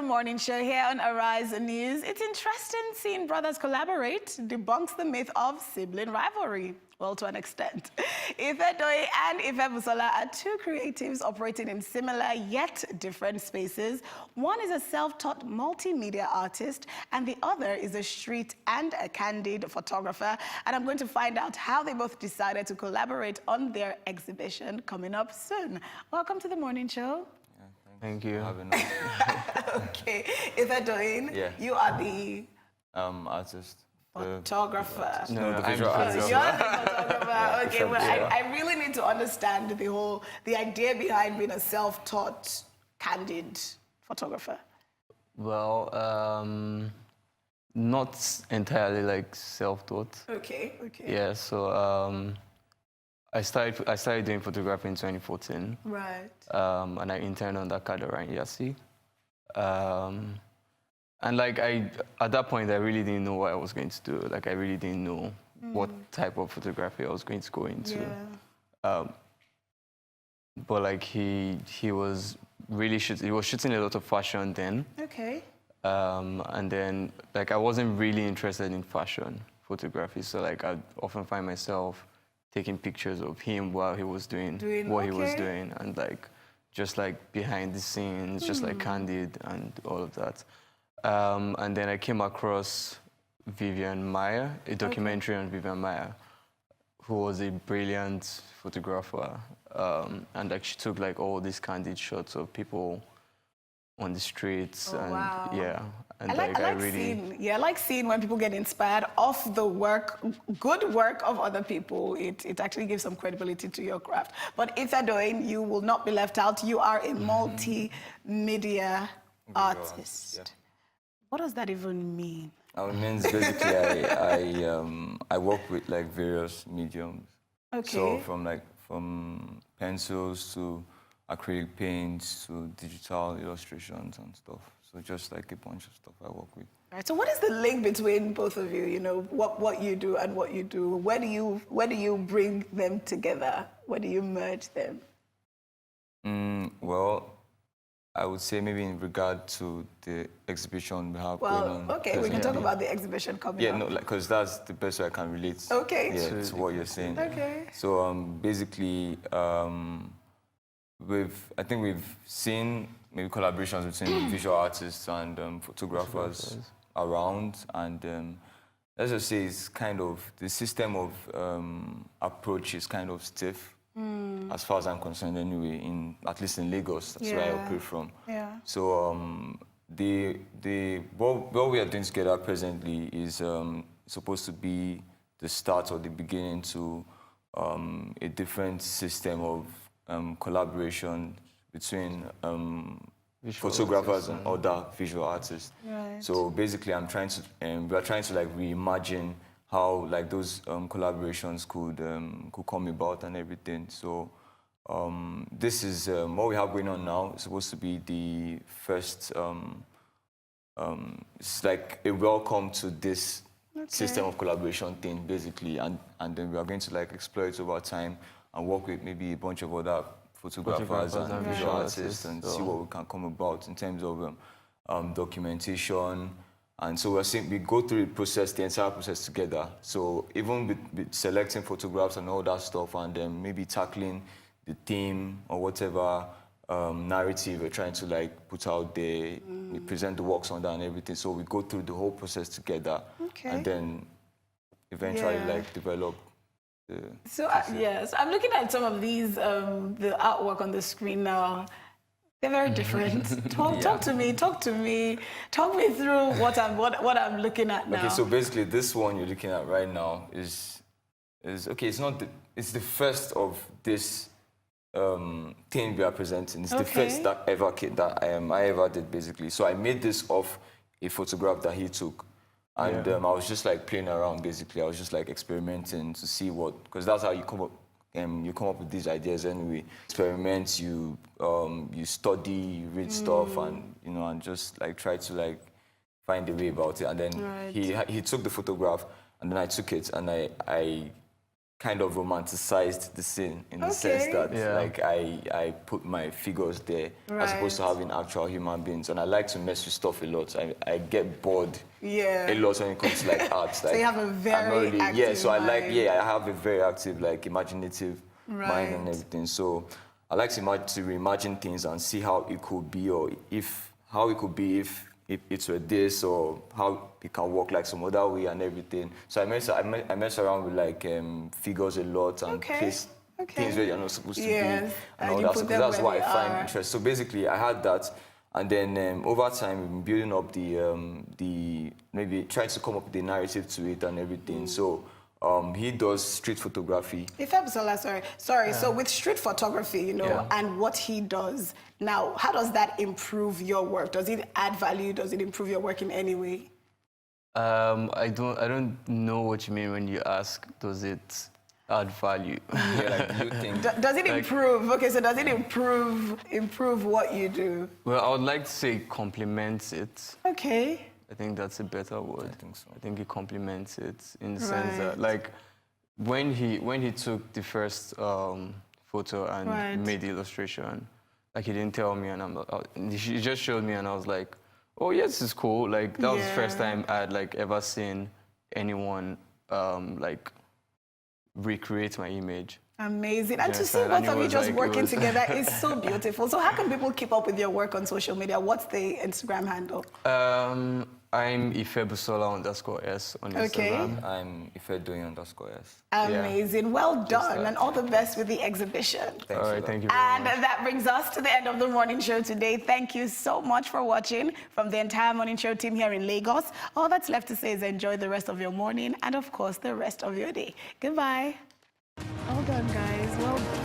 the morning show here on Arise News. It's interesting seeing brothers collaborate, debunks the myth of sibling rivalry. Well, to an extent. Ife Doi and Ife Busola are two creatives operating in similar yet different spaces. One is a self-taught multimedia artist, and the other is a street and a candid photographer. And I'm going to find out how they both decided to collaborate on their exhibition coming up soon. Welcome to the morning show. Thank you. Okay, Ife Doi, you are the artist. Photographer. No, the visual artist. You're the photographer. Okay, well, I really need to understand the idea behind being a self-taught, candid photographer. Well, not entirely like self-taught. Okay. Yeah, so I started doing photography in 2014. Right. And I interned on that Kadara in Yasi. And like at that point, I really didn't know what I was going to do. Like I really didn't know what type of photography I was going to go into. Yeah. But like he was really shooting a lot of fashion then. Okay. And then like I wasn't really interested in fashion photography, so like I'd often find myself taking pictures of him while he was doing what he was doing, and like just like behind the scenes, just like candid and all of that. And then I came across Vivian Maya, a documentary on Vivian Maya, who was a brilliant photographer. And like she took like all these candid shots of people on the streets. Wow. Yeah. And I like seeing when people get inspired off the good work of other people. It actually gives some credibility to your craft. But Ife Doi, you will not be left out. You are a multimedia artist. Yeah. What does that even mean? It means basically I work with like various mediums. Okay. So from pencils to acrylic paints to digital illustrations and stuff. So just like a bunch of stuff I work with. Right. So what is the link between both of you? You know, what you do and what you do. Where do you bring them together? Where do you merge them? Well, I would say maybe in regard to the exhibition we have going on. Okay, we can talk about the exhibition coming up. Yeah, no, because that's the best way I can relate. Okay. Yeah, to what you're saying. Okay. So basically, I think we've seen maybe collaborations between visual artists and photographers around, and let's just say it's kind of the system of approach is kind of stiff. As far as I'm concerned anyway, at least in Lagos, that's where I operate from. Yeah. So what we are doing together presently is supposed to be the start or the beginning to a different system of collaboration between photographers and other visual artists. Right. So basically we are trying to like reimagine how like those collaborations could come about and everything. So this is what we have going on now. It's supposed to be the first. It's like a welcome to this system of collaboration thing, basically, and then we are going to like explore it over time and work with maybe a bunch of other photographers and visual artists and see what we can come about in terms of documentation. And so we go through the entire process together. So even with selecting photographs and all that stuff, and then maybe tackling the theme or whatever narrative we're trying to like put out there, we present the works on that and everything. So we go through the whole process together, and then eventually like develop. So yes, I'm looking at some of these the artwork on the screen now. They're very different. Talk to me. Talk me through what I'm looking at now. Okay, so basically, this one you're looking at right now is okay. It's the first of this thing we are presenting. It's the first that I ever did basically. So I made this off a photograph that he took, and I was just like playing around basically. I was just like experimenting to see because that's how you come up. You come up with these ideas anyway. Experiment, you study, you read stuff, and and just like try to like find a way about it. And then he took the photograph, and then I took it, and I kind of romanticized the scene in the sense that like I put my figures there as opposed to having actual human beings, and I like to mess with stuff a lot. I get bored a lot when it comes to like art. Like, so you have a very active so I like mind. I have a very active like imaginative mind and everything. So I like to reimagine things and see how it could be, or if it were this, or how it can work like some other way and everything. So I mess around with like figures a lot and place things where you're not supposed to be and all that. So that's what I find interesting. So basically, I had that, and then over time, we've been building up the maybe trying to come up with the narrative to it and everything. So. He does street photography. Sorry. So with street photography, you know, and what he does now, how does that improve your work? Does it add value? Does it improve your work in any way? I don't know what you mean when you ask, does it add value? Like you think. Does it improve? Okay, so does it improve what you do? Well, I would like to say complements it. Okay. I think that's a better word. I think so. I think it complements it in the sense that, like, when he took the first photo and made the illustration, like, he didn't tell me, and he just showed me, and I was like, oh, yeah, this is cool. Like, that was the first time I had, like, ever seen anyone, like, recreate my image. Amazing. And to see both of you just working together is so beautiful. So how can people keep up with your work on social media? What's the Instagram handle? I'm ifebusola_s on Instagram. I'm ifedoyin_s. Amazing. Well done. And all the best with the exhibition. Thanks. All right, thank you very much. And that brings us to the end of the morning show today. Thank you so much for watching. From the entire morning show team here in Lagos, all that's left to say is enjoy the rest of your morning and, of course, the rest of your day. Goodbye. Well done, guys. Well done.